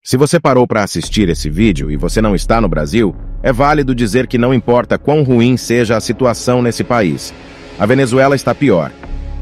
Se você parou para assistir esse vídeo e você não está no Brasil, é válido dizer que não importa quão ruim seja a situação nesse país. A Venezuela está pior.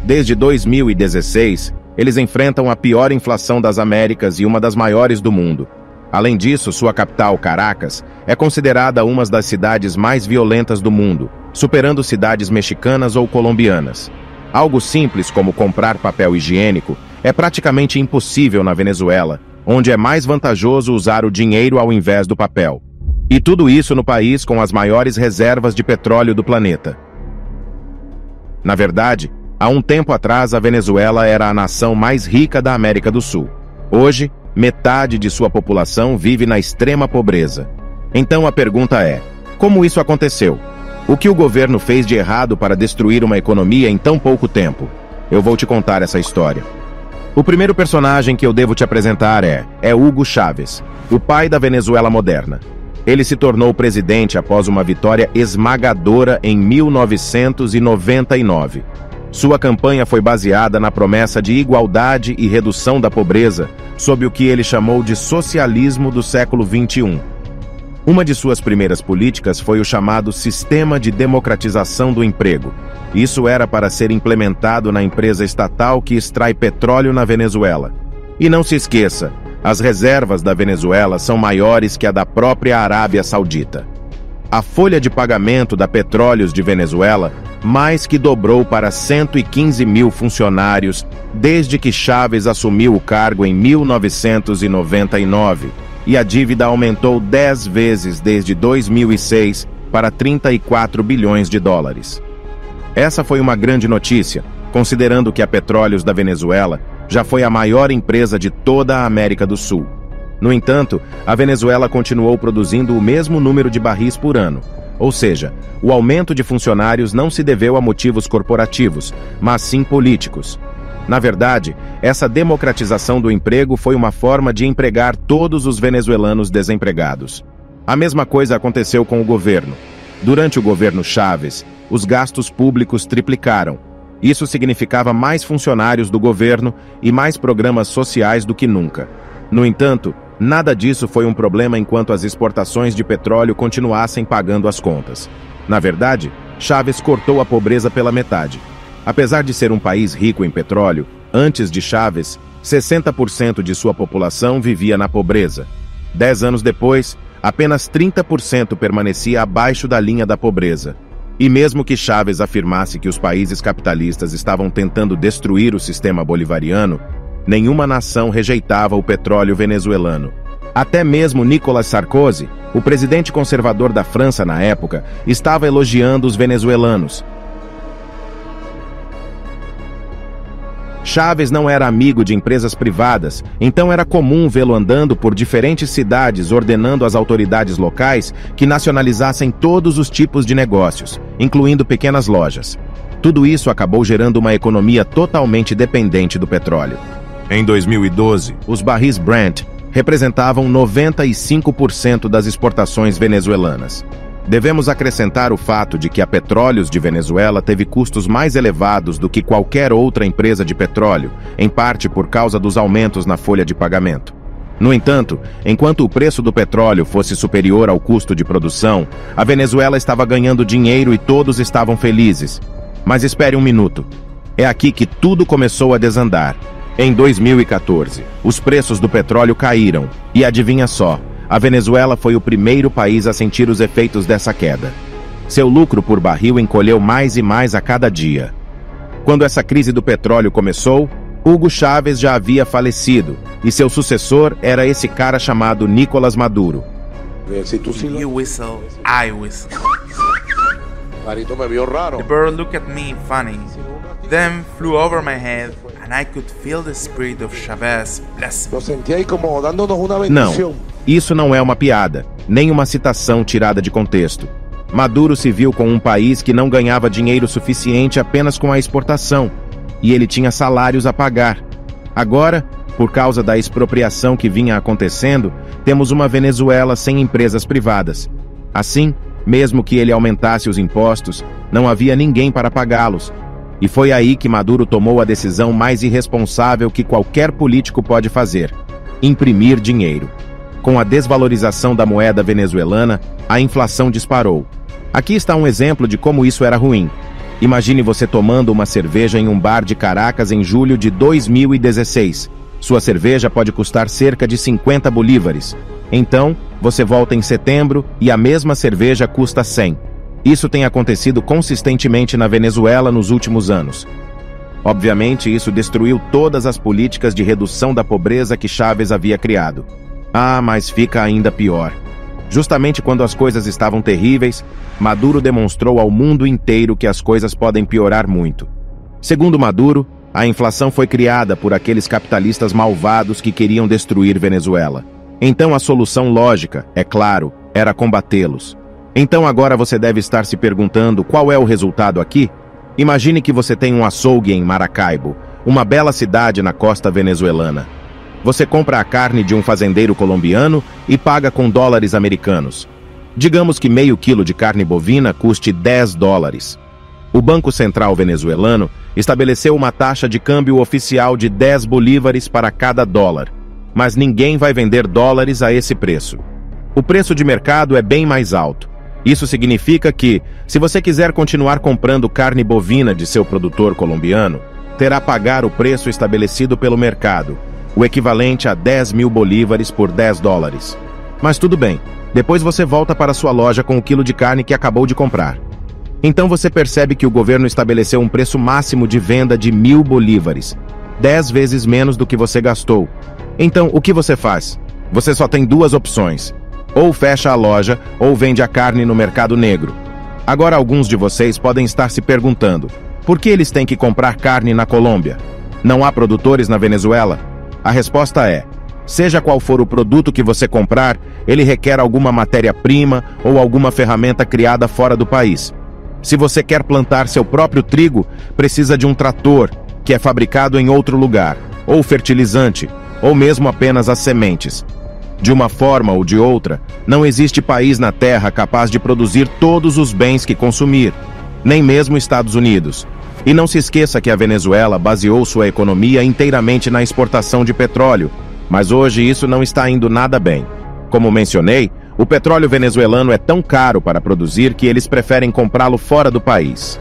Desde 2016, eles enfrentam a pior inflação das Américas e uma das maiores do mundo. Além disso, sua capital, Caracas, é considerada uma das cidades mais violentas do mundo, superando cidades mexicanas ou colombianas. Algo simples como comprar papel higiênico é praticamente impossível na Venezuela, onde é mais vantajoso usar o dinheiro ao invés do papel. E tudo isso no país com as maiores reservas de petróleo do planeta. Na verdade, há um tempo atrás a Venezuela era a nação mais rica da América do Sul. Hoje, metade de sua população vive na extrema pobreza. Então a pergunta é: como isso aconteceu? O que o governo fez de errado para destruir uma economia em tão pouco tempo? Eu vou te contar essa história. O primeiro personagem que eu devo te apresentar é Hugo Chávez, o pai da Venezuela moderna. Ele se tornou presidente após uma vitória esmagadora em 1999. Sua campanha foi baseada na promessa de igualdade e redução da pobreza, sob o que ele chamou de socialismo do século XXI. Uma de suas primeiras políticas foi o chamado Sistema de Democratização do Emprego. Isso era para ser implementado na empresa estatal que extrai petróleo na Venezuela. E não se esqueça, as reservas da Venezuela são maiores que a da própria Arábia Saudita. A folha de pagamento da Petróleos de Venezuela mais que dobrou para 115 mil funcionários desde que Chávez assumiu o cargo em 1999, e a dívida aumentou 10 vezes desde 2006 para 34 bilhões de dólares. Essa foi uma grande notícia, considerando que a Petróleos da Venezuela já foi a maior empresa de toda a América do Sul. No entanto, a Venezuela continuou produzindo o mesmo número de barris por ano. Ou seja, o aumento de funcionários não se deveu a motivos corporativos, mas sim políticos. Na verdade, essa democratização do emprego foi uma forma de empregar todos os venezuelanos desempregados. A mesma coisa aconteceu com o governo. Durante o governo Chávez, os gastos públicos triplicaram. Isso significava mais funcionários do governo e mais programas sociais do que nunca. No entanto, nada disso foi um problema enquanto as exportações de petróleo continuassem pagando as contas. Na verdade, Chávez cortou a pobreza pela metade. Apesar de ser um país rico em petróleo, antes de Chávez, 60% de sua população vivia na pobreza. 10 anos depois, apenas 30% permanecia abaixo da linha da pobreza. E mesmo que Chávez afirmasse que os países capitalistas estavam tentando destruir o sistema bolivariano, nenhuma nação rejeitava o petróleo venezuelano. Até mesmo Nicolas Sarkozy, o presidente conservador da França na época, estava elogiando os venezuelanos. Chávez não era amigo de empresas privadas, então era comum vê-lo andando por diferentes cidades ordenando às autoridades locais que nacionalizassem todos os tipos de negócios, incluindo pequenas lojas. Tudo isso acabou gerando uma economia totalmente dependente do petróleo. Em 2012, os barris Brent representavam 95% das exportações venezuelanas. Devemos acrescentar o fato de que a Petróleos de Venezuela teve custos mais elevados do que qualquer outra empresa de petróleo, em parte por causa dos aumentos na folha de pagamento. No entanto, enquanto o preço do petróleo fosse superior ao custo de produção, a Venezuela estava ganhando dinheiro e todos estavam felizes. Mas espere um minuto. É aqui que tudo começou a desandar. Em 2014, os preços do petróleo caíram, e adivinha só, a Venezuela foi o primeiro país a sentir os efeitos dessa queda. Seu lucro por barril encolheu mais e mais a cada dia. Quando essa crise do petróleo começou, Hugo Chávez já havia falecido, e seu sucessor era esse cara chamado Nicolás Maduro. You whistle, I whistle. The bird looked at me funny, then flew over my head, and I could feel the spirit of Chávez blessing. Não, isso não é uma piada, nem uma citação tirada de contexto. Maduro se viu com um país que não ganhava dinheiro suficiente apenas com a exportação, e ele tinha salários a pagar. Agora, por causa da expropriação que vinha acontecendo, temos uma Venezuela sem empresas privadas. Assim, mesmo que ele aumentasse os impostos, não havia ninguém para pagá-los. E foi aí que Maduro tomou a decisão mais irresponsável que qualquer político pode fazer: imprimir dinheiro. Com a desvalorização da moeda venezuelana, a inflação disparou. Aqui está um exemplo de como isso era ruim. Imagine você tomando uma cerveja em um bar de Caracas em julho de 2016. Sua cerveja pode custar cerca de 50 bolívares. Então, você volta em setembro e a mesma cerveja custa 100. Isso tem acontecido consistentemente na Venezuela nos últimos anos. Obviamente, isso destruiu todas as políticas de redução da pobreza que Chávez havia criado. Ah, mas fica ainda pior. Justamente quando as coisas estavam terríveis, Maduro demonstrou ao mundo inteiro que as coisas podem piorar muito. Segundo Maduro, a inflação foi criada por aqueles capitalistas malvados que queriam destruir Venezuela. Então a solução lógica, é claro, era combatê-los. Então agora você deve estar se perguntando qual é o resultado aqui? Imagine que você tem um açougue em Maracaibo, uma bela cidade na costa venezuelana. Você compra a carne de um fazendeiro colombiano e paga com dólares americanos. Digamos que meio quilo de carne bovina custe 10 dólares. O Banco Central venezuelano estabeleceu uma taxa de câmbio oficial de 10 bolívares para cada dólar, mas ninguém vai vender dólares a esse preço. O preço de mercado é bem mais alto. Isso significa que, se você quiser continuar comprando carne bovina de seu produtor colombiano, terá pagar o preço estabelecido pelo mercado, o equivalente a 10 mil bolívares por 10 dólares. Mas tudo bem, depois você volta para sua loja com o quilo de carne que acabou de comprar. Então você percebe que o governo estabeleceu um preço máximo de venda de 1.000 bolívares, 10 vezes menos do que você gastou. Então, o que você faz? Você só tem duas opções. Ou fecha a loja, ou vende a carne no mercado negro. Agora alguns de vocês podem estar se perguntando, por que eles têm que comprar carne na Colômbia? Não há produtores na Venezuela? A resposta é, seja qual for o produto que você comprar, ele requer alguma matéria-prima ou alguma ferramenta criada fora do país. Se você quer plantar seu próprio trigo, precisa de um trator, que é fabricado em outro lugar, ou fertilizante, ou mesmo apenas as sementes. De uma forma ou de outra, não existe país na Terra capaz de produzir todos os bens que consumir, nem mesmo Estados Unidos. E não se esqueça que a Venezuela baseou sua economia inteiramente na exportação de petróleo, mas hoje isso não está indo nada bem. Como mencionei, o petróleo venezuelano é tão caro para produzir que eles preferem comprá-lo fora do país.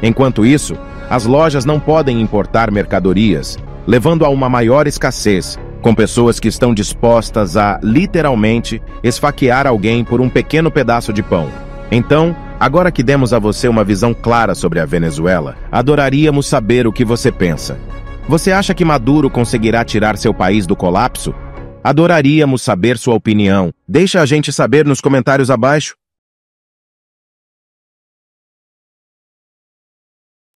Enquanto isso, as lojas não podem importar mercadorias, levando a uma maior escassez, com pessoas que estão dispostas a, literalmente, esfaquear alguém por um pequeno pedaço de pão. Então, agora que demos a você uma visão clara sobre a Venezuela, adoraríamos saber o que você pensa. Você acha que Maduro conseguirá tirar seu país do colapso? Adoraríamos saber sua opinião. Deixa a gente saber nos comentários abaixo.